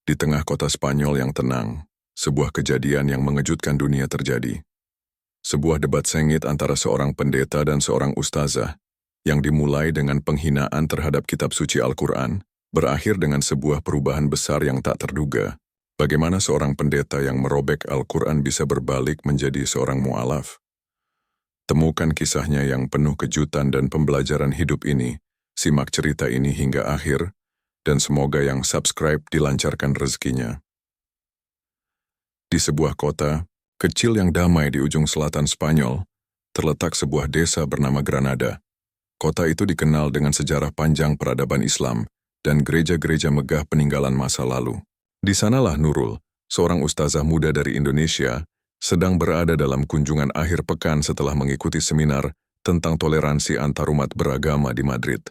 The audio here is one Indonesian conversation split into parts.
Di tengah kota Spanyol yang tenang, sebuah kejadian yang mengejutkan dunia terjadi. Sebuah debat sengit antara seorang pendeta dan seorang ustazah, yang dimulai dengan penghinaan terhadap kitab suci Al-Quran, berakhir dengan sebuah perubahan besar yang tak terduga. Bagaimana seorang pendeta yang merobek Al-Quran bisa berbalik menjadi seorang mu'alaf? Temukan kisahnya yang penuh kejutan dan pembelajaran hidup ini. Simak cerita ini hingga akhir, dan semoga yang subscribe dilancarkan rezekinya. Di sebuah kota kecil yang damai di ujung selatan Spanyol, terletak sebuah desa bernama Granada. Kota itu dikenal dengan sejarah panjang peradaban Islam dan gereja-gereja megah peninggalan masa lalu. Di sanalah Nurul, seorang ustazah muda dari Indonesia, sedang berada dalam kunjungan akhir pekan setelah mengikuti seminar tentang toleransi antarumat beragama di Madrid.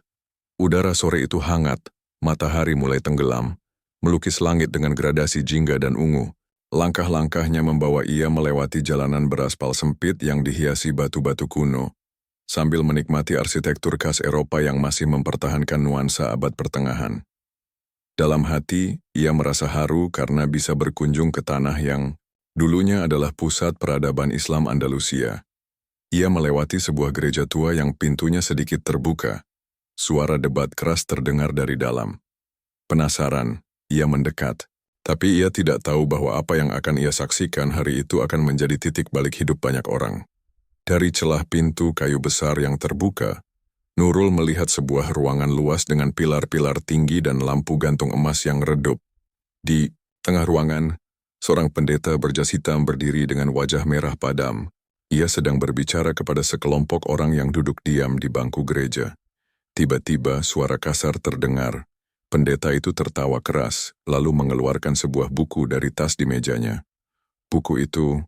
Udara sore itu hangat, matahari mulai tenggelam, melukis langit dengan gradasi jingga dan ungu. Langkah-langkahnya membawa ia melewati jalanan beraspal sempit yang dihiasi batu-batu kuno, sambil menikmati arsitektur khas Eropa yang masih mempertahankan nuansa abad pertengahan. Dalam hati, ia merasa haru karena bisa berkunjung ke tanah yang dulunya adalah pusat peradaban Islam Andalusia. Ia melewati sebuah gereja tua yang pintunya sedikit terbuka. Suara debat keras terdengar dari dalam. Penasaran, ia mendekat. Tapi ia tidak tahu bahwa apa yang akan ia saksikan hari itu akan menjadi titik balik hidup banyak orang. Dari celah pintu kayu besar yang terbuka, Nurul melihat sebuah ruangan luas dengan pilar-pilar tinggi dan lampu gantung emas yang redup. Di tengah ruangan, seorang pendeta berjas hitam berdiri dengan wajah merah padam. Ia sedang berbicara kepada sekelompok orang yang duduk diam di bangku gereja. Tiba-tiba suara kasar terdengar. Pendeta itu tertawa keras, lalu mengeluarkan sebuah buku dari tas di mejanya. Buku itu,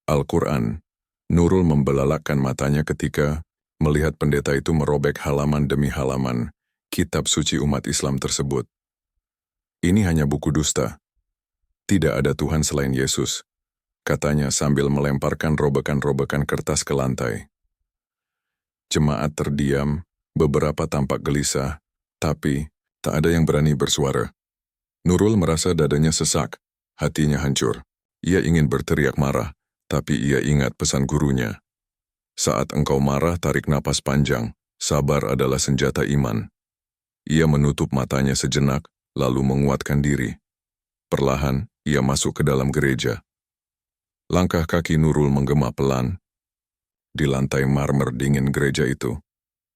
Al-Quran. Nurul membelalakkan matanya ketika melihat pendeta itu merobek halaman demi halaman kitab suci umat Islam tersebut. Ini hanya buku dusta. Tidak ada Tuhan selain Yesus, katanya sambil melemparkan robekan-robekan kertas ke lantai. Jemaat terdiam, beberapa tampak gelisah, tapi tak ada yang berani bersuara. Nurul merasa dadanya sesak, hatinya hancur. Ia ingin berteriak marah, tapi ia ingat pesan gurunya. Saat engkau marah, tarik napas panjang. Sabar adalah senjata iman. Ia menutup matanya sejenak, lalu menguatkan diri. Perlahan, ia masuk ke dalam gereja. Langkah kaki Nurul menggema pelan. Di lantai marmer dingin gereja itu,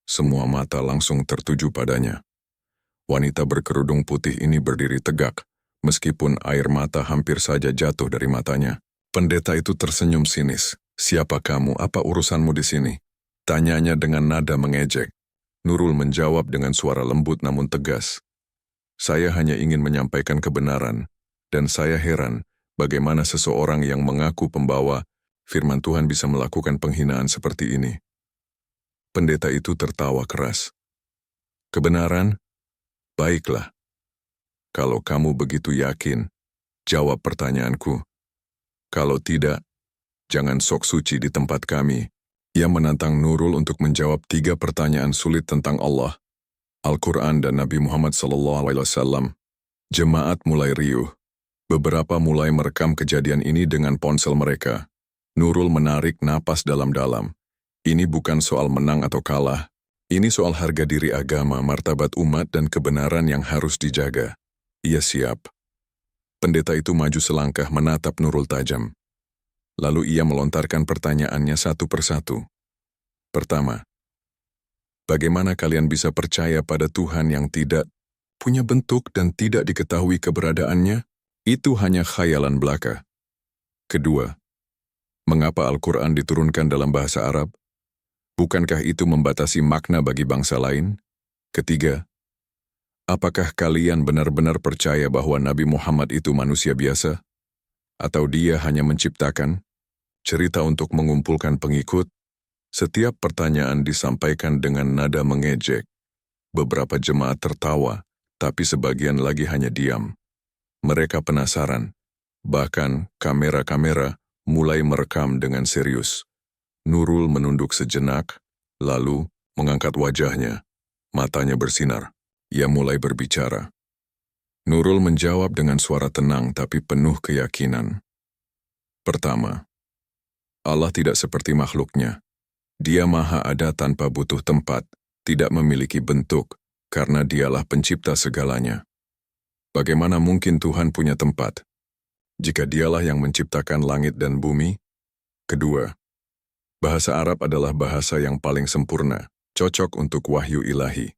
semua mata langsung tertuju padanya. Wanita berkerudung putih ini berdiri tegak, meskipun air mata hampir saja jatuh dari matanya. Pendeta itu tersenyum sinis. Siapa kamu? Apa urusanmu di sini? Tanyanya dengan nada mengejek. Nurul menjawab dengan suara lembut namun tegas. Saya hanya ingin menyampaikan kebenaran, dan saya heran bagaimana seseorang yang mengaku pembawa firman Tuhan bisa melakukan penghinaan seperti ini. Pendeta itu tertawa keras. Kebenaran? Baiklah. Kalau kamu begitu yakin, jawab pertanyaanku. Kalau tidak, jangan sok suci di tempat kami. Ia menantang Nurul untuk menjawab 3 pertanyaan sulit tentang Allah, Al-Quran dan Nabi Muhammad SAW. Jemaat mulai riuh. Beberapa mulai merekam kejadian ini dengan ponsel mereka. Nurul menarik napas dalam-dalam. Ini bukan soal menang atau kalah. Ini soal harga diri agama, martabat umat, dan kebenaran yang harus dijaga. Ia siap. Pendeta itu maju selangkah menatap Nurul tajam. Lalu ia melontarkan pertanyaannya satu persatu. Pertama, bagaimana kalian bisa percaya pada Tuhan yang tidak punya bentuk dan tidak diketahui keberadaannya? Itu hanya khayalan belaka. Kedua, mengapa Al-Quran diturunkan dalam bahasa Arab? Bukankah itu membatasi makna bagi bangsa lain? Ketiga, apakah kalian benar-benar percaya bahwa Nabi Muhammad itu manusia biasa? Atau dia hanya menciptakan cerita untuk mengumpulkan pengikut? Setiap pertanyaan disampaikan dengan nada mengejek. Beberapa jemaat tertawa, tapi sebagian lagi hanya diam. Mereka penasaran. Bahkan kamera-kamera mulai merekam dengan serius. Nurul menunduk sejenak, lalu mengangkat wajahnya. Matanya bersinar. Ia mulai berbicara. Nurul menjawab dengan suara tenang tapi penuh keyakinan. Pertama, Allah tidak seperti makhluknya. Dia maha ada tanpa butuh tempat, tidak memiliki bentuk, karena dialah pencipta segalanya. Bagaimana mungkin Tuhan punya tempat, jika dialah yang menciptakan langit dan bumi? Kedua, bahasa Arab adalah bahasa yang paling sempurna, cocok untuk wahyu ilahi.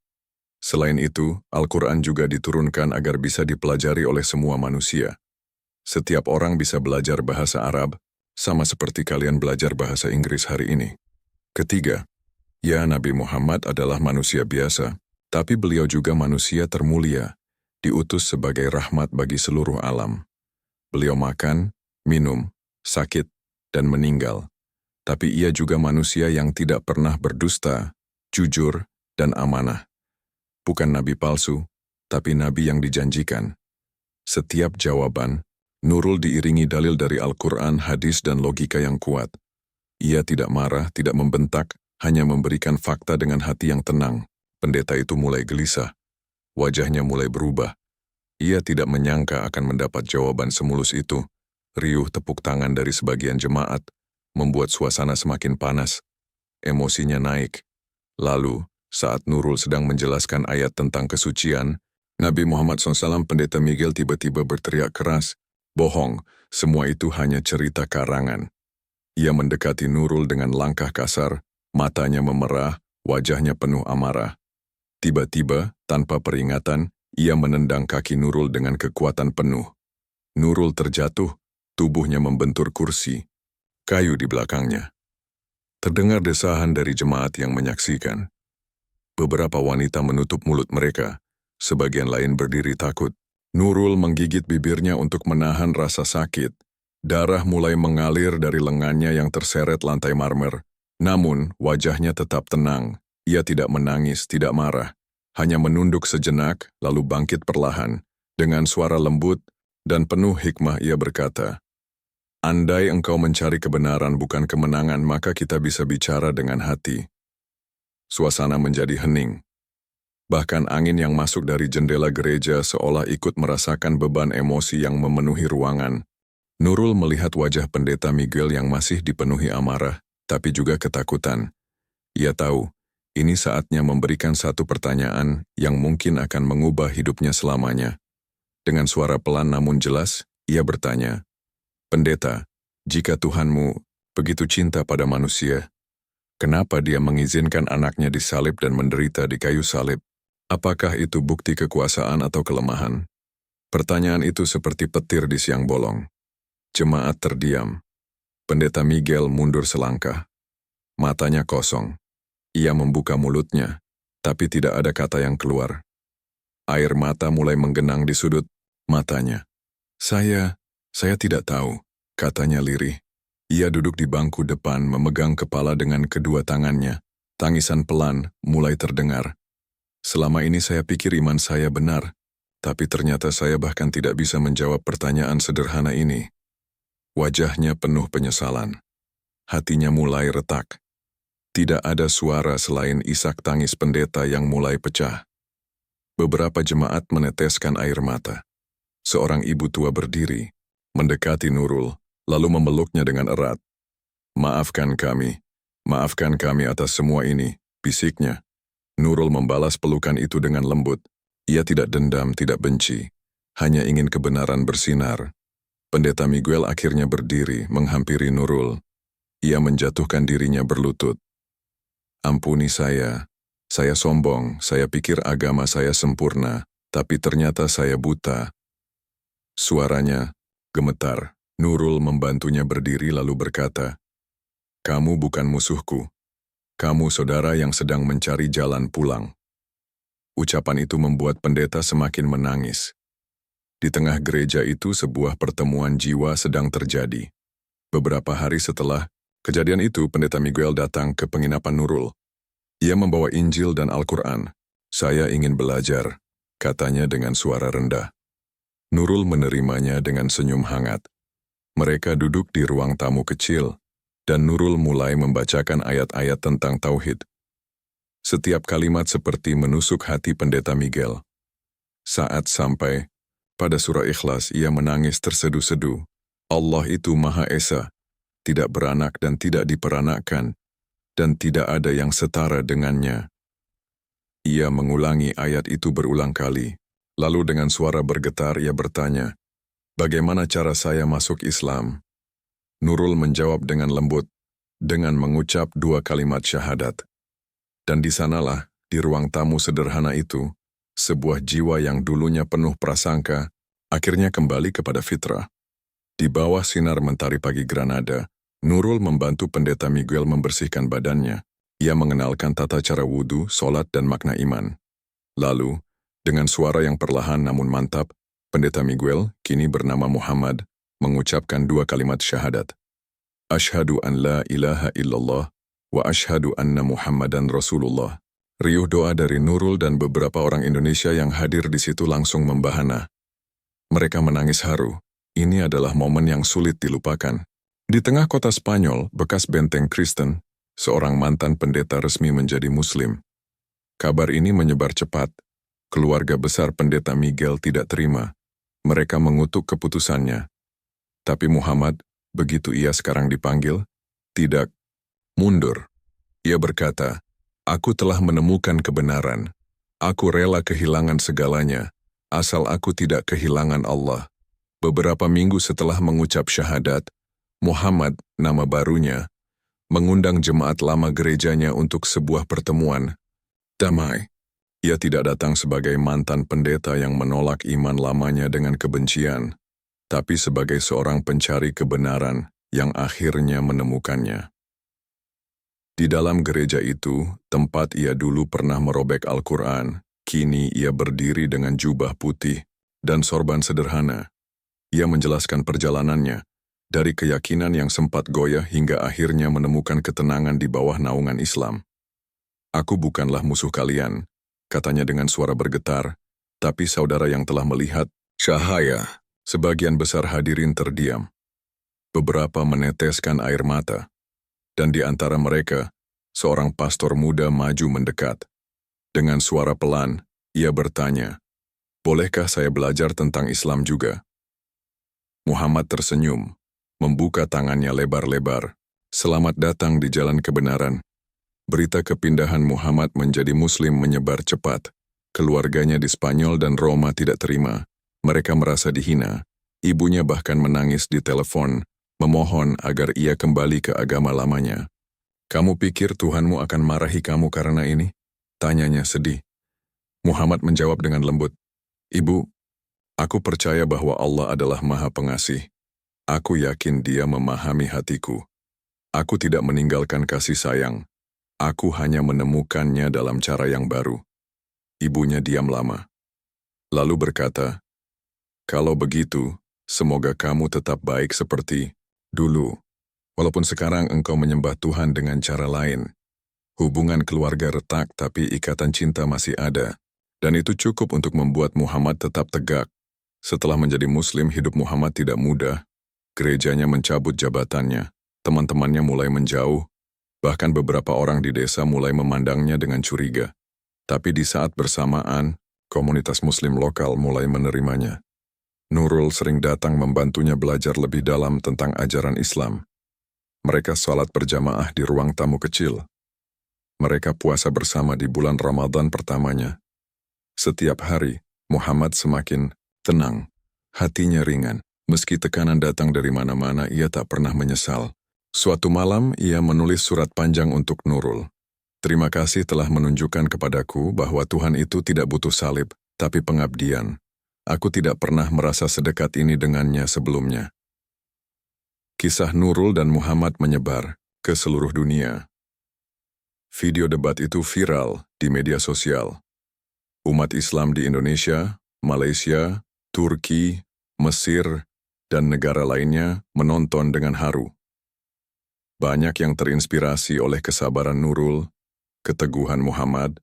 Selain itu, Al-Quran juga diturunkan agar bisa dipelajari oleh semua manusia. Setiap orang bisa belajar bahasa Arab, sama seperti kalian belajar bahasa Inggris hari ini. Ketiga, ya Nabi Muhammad adalah manusia biasa, tapi beliau juga manusia termulia, diutus sebagai rahmat bagi seluruh alam. Beliau makan, minum, sakit, dan meninggal. Tapi ia juga manusia yang tidak pernah berdusta, jujur, dan amanah. Bukan nabi palsu, tapi nabi yang dijanjikan. Setiap jawaban, Nurul diiringi dalil dari Al-Quran, hadis, dan logika yang kuat. Ia tidak marah, tidak membentak, hanya memberikan fakta dengan hati yang tenang. Pendeta itu mulai gelisah. Wajahnya mulai berubah. Ia tidak menyangka akan mendapat jawaban semulus itu. Riuh tepuk tangan dari sebagian jemaat membuat suasana semakin panas. Emosinya naik. Lalu, saat Nurul sedang menjelaskan ayat tentang kesucian, Nabi Muhammad SAW Pendeta Miguel tiba-tiba berteriak keras, "Bohong, semua itu hanya cerita karangan." Ia mendekati Nurul dengan langkah kasar, matanya memerah, wajahnya penuh amarah. Tiba-tiba, tanpa peringatan, ia menendang kaki Nurul dengan kekuatan penuh. Nurul terjatuh, tubuhnya membentur kursi, kayu di belakangnya. Terdengar desahan dari jemaat yang menyaksikan. Beberapa wanita menutup mulut mereka, sebagian lain berdiri takut. Nurul menggigit bibirnya untuk menahan rasa sakit. Darah mulai mengalir dari lengannya yang terseret lantai marmer. Namun, wajahnya tetap tenang. Ia tidak menangis, tidak marah. Hanya menunduk sejenak, lalu bangkit perlahan. Dengan suara lembut dan penuh hikmah ia berkata, "Andai engkau mencari kebenaran bukan kemenangan, maka kita bisa bicara dengan hati." Suasana menjadi hening. Bahkan angin yang masuk dari jendela gereja seolah ikut merasakan beban emosi yang memenuhi ruangan. Nurul melihat wajah Pendeta Miguel yang masih dipenuhi amarah, tapi juga ketakutan. Ia tahu, ini saatnya memberikan satu pertanyaan yang mungkin akan mengubah hidupnya selamanya. Dengan suara pelan namun jelas, ia bertanya, "Pendeta, jika Tuhanmu begitu cinta pada manusia, kenapa Dia mengizinkan anaknya disalib dan menderita di kayu salib? Apakah itu bukti kekuasaan atau kelemahan?" Pertanyaan itu seperti petir di siang bolong. Jemaat terdiam. Pendeta Miguel mundur selangkah. Matanya kosong. Ia membuka mulutnya, tapi tidak ada kata yang keluar. Air mata mulai menggenang di sudut matanya. Saya tidak tahu," katanya lirih. Ia duduk di bangku depan memegang kepala dengan kedua tangannya. Tangisan pelan mulai terdengar. "Selama ini saya pikir iman saya benar, tapi ternyata saya bahkan tidak bisa menjawab pertanyaan sederhana ini." Wajahnya penuh penyesalan. Hatinya mulai retak. Tidak ada suara selain isak tangis pendeta yang mulai pecah. Beberapa jemaat meneteskan air mata. Seorang ibu tua berdiri, mendekati Nurul, lalu memeluknya dengan erat. Maafkan kami atas semua ini," bisiknya. Nurul membalas pelukan itu dengan lembut. Ia tidak dendam, tidak benci, hanya ingin kebenaran bersinar. Pendeta Miguel akhirnya berdiri, menghampiri Nurul. Ia menjatuhkan dirinya berlutut. "Ampuni saya sombong, saya pikir agama saya sempurna, tapi ternyata saya buta." Suaranya gemetar. Nurul membantunya berdiri lalu berkata, "Kamu bukan musuhku. Kamu saudara yang sedang mencari jalan pulang." Ucapan itu membuat pendeta semakin menangis. Di tengah gereja itu sebuah pertemuan jiwa sedang terjadi. Beberapa hari setelah kejadian itu, Pendeta Miguel datang ke penginapan Nurul. Ia membawa Injil dan Al-Quran. "Saya ingin belajar," katanya dengan suara rendah. Nurul menerimanya dengan senyum hangat. Mereka duduk di ruang tamu kecil, dan Nurul mulai membacakan ayat-ayat tentang tauhid. Setiap kalimat seperti menusuk hati Pendeta Miguel. Saat sampai, Pada surah Ikhlas ia menangis tersedu-sedu. Allah itu Maha Esa, tidak beranak dan tidak diperanakkan, dan tidak ada yang setara dengannya. Ia mengulangi ayat itu berulang kali. Lalu dengan suara bergetar ia bertanya, "Bagaimana cara saya masuk Islam?" Nurul menjawab dengan lembut, dengan mengucap 2 kalimat syahadat. Dan di sanalah, di ruang tamu sederhana itu, sebuah jiwa yang dulunya penuh prasangka, akhirnya kembali kepada fitrah. Di bawah sinar mentari pagi Granada, Nurul membantu pendeta Miguel membersihkan badannya. Ia mengenalkan tata cara wudhu, sholat, dan makna iman. Lalu, dengan suara yang perlahan namun mantap, pendeta Miguel, kini bernama Muhammad, mengucapkan 2 kalimat syahadat. Ashhadu an la ilaha illallah wa ashhadu anna Muhammadan Rasulullah. Riuh doa dari Nurul dan beberapa orang Indonesia yang hadir di situ langsung membahana. Mereka menangis haru. Ini adalah momen yang sulit dilupakan. Di tengah kota Spanyol, bekas benteng Kristen, seorang mantan pendeta resmi menjadi Muslim. Kabar ini menyebar cepat. Keluarga besar pendeta Miguel tidak terima. Mereka mengutuk keputusannya. Tapi Muhammad, begitu ia sekarang dipanggil, tidak mundur. Ia berkata, "Aku telah menemukan kebenaran. Aku rela kehilangan segalanya, asal aku tidak kehilangan Allah." Beberapa minggu setelah mengucap syahadat, Muhammad, nama barunya, mengundang jemaat lama gerejanya untuk sebuah pertemuan damai. Ia tidak datang sebagai mantan pendeta yang menolak iman lamanya dengan kebencian, tapi sebagai seorang pencari kebenaran yang akhirnya menemukannya. Di dalam gereja itu, tempat ia dulu pernah merobek Al-Quran, kini ia berdiri dengan jubah putih dan sorban sederhana. Ia menjelaskan perjalanannya, dari keyakinan yang sempat goyah hingga akhirnya menemukan ketenangan di bawah naungan Islam. "Aku bukanlah musuh kalian," katanya dengan suara bergetar, tapi saudara yang telah melihat cahaya. Sebagian besar hadirin terdiam. Beberapa meneteskan air mata. Dan di antara mereka, seorang pastor muda maju mendekat. Dengan suara pelan, ia bertanya, "Bolehkah saya belajar tentang Islam juga?" Muhammad tersenyum, membuka tangannya lebar-lebar. "Selamat datang di jalan kebenaran." Berita kepindahan Muhammad menjadi Muslim menyebar cepat. Keluarganya di Spanyol dan Roma tidak terima. Mereka merasa dihina. Ibunya bahkan menangis di telepon, memohon agar ia kembali ke agama lamanya. "Kamu pikir Tuhanmu akan marahi kamu karena ini?" tanyanya sedih. Muhammad menjawab dengan lembut, "Ibu, aku percaya bahwa Allah adalah Maha Pengasih. Aku yakin Dia memahami hatiku. Aku tidak meninggalkan kasih sayang. Aku hanya menemukannya dalam cara yang baru." Ibunya diam lama. Lalu berkata, "Kalau begitu, semoga kamu tetap baik seperti dulu. Walaupun sekarang engkau menyembah Tuhan dengan cara lain. Hubungan keluarga retak tapi ikatan cinta masih ada. Dan itu cukup untuk membuat Muhammad tetap tegak. Setelah menjadi Muslim, hidup Muhammad tidak mudah. Gerejanya mencabut jabatannya. Teman-temannya mulai menjauh. Bahkan beberapa orang di desa mulai memandangnya dengan curiga. Tapi di saat bersamaan, komunitas Muslim lokal mulai menerimanya. Nurul sering datang membantunya belajar lebih dalam tentang ajaran Islam. Mereka salat berjamaah di ruang tamu kecil. Mereka puasa bersama di bulan Ramadan pertamanya. Setiap hari, Muhammad semakin tenang. Hatinya ringan. Meski tekanan datang dari mana-mana, ia tak pernah menyesal. Suatu malam, ia menulis surat panjang untuk Nurul. "Terima kasih telah menunjukkan kepadaku bahwa Tuhan itu tidak butuh salib, tapi pengabdian. Aku tidak pernah merasa sedekat ini dengannya sebelumnya." Kisah Nurul dan Muhammad menyebar ke seluruh dunia. Video debat itu viral di media sosial. Umat Islam di Indonesia, Malaysia, Turki, Mesir, dan negara lainnya menonton dengan haru. Banyak yang terinspirasi oleh kesabaran Nurul, keteguhan Muhammad,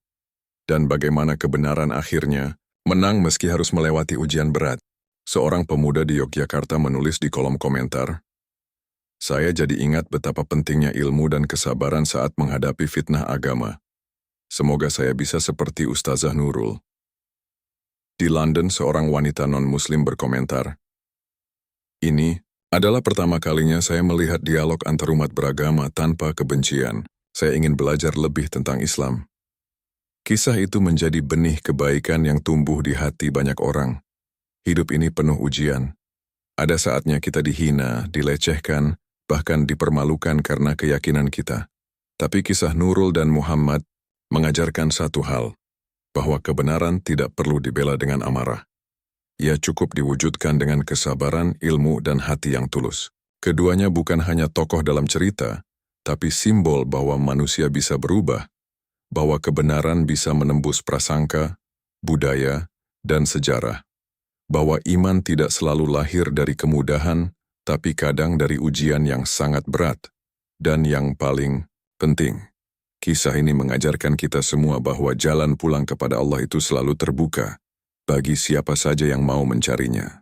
dan bagaimana kebenaran akhirnya menang meski harus melewati ujian berat. Seorang pemuda di Yogyakarta menulis di kolom komentar, "Saya jadi ingat betapa pentingnya ilmu dan kesabaran saat menghadapi fitnah agama. Semoga saya bisa seperti Ustazah Nurul." Di London, seorang wanita non-muslim berkomentar, "Ini adalah pertama kalinya saya melihat dialog antarumat beragama tanpa kebencian. Saya ingin belajar lebih tentang Islam." Kisah itu menjadi benih kebaikan yang tumbuh di hati banyak orang. Hidup ini penuh ujian. Ada saatnya kita dihina, dilecehkan, bahkan dipermalukan karena keyakinan kita. Tapi kisah Nurul dan Muhammad mengajarkan satu hal, bahwa kebenaran tidak perlu dibela dengan amarah. Ia cukup diwujudkan dengan kesabaran, ilmu, dan hati yang tulus. Keduanya bukan hanya tokoh dalam cerita, tapi simbol bahwa manusia bisa berubah, bahwa kebenaran bisa menembus prasangka, budaya, dan sejarah, bahwa iman tidak selalu lahir dari kemudahan, tapi kadang dari ujian yang sangat berat. Dan yang paling penting, kisah ini mengajarkan kita semua bahwa jalan pulang kepada Allah itu selalu terbuka, bagi siapa saja yang mau mencarinya.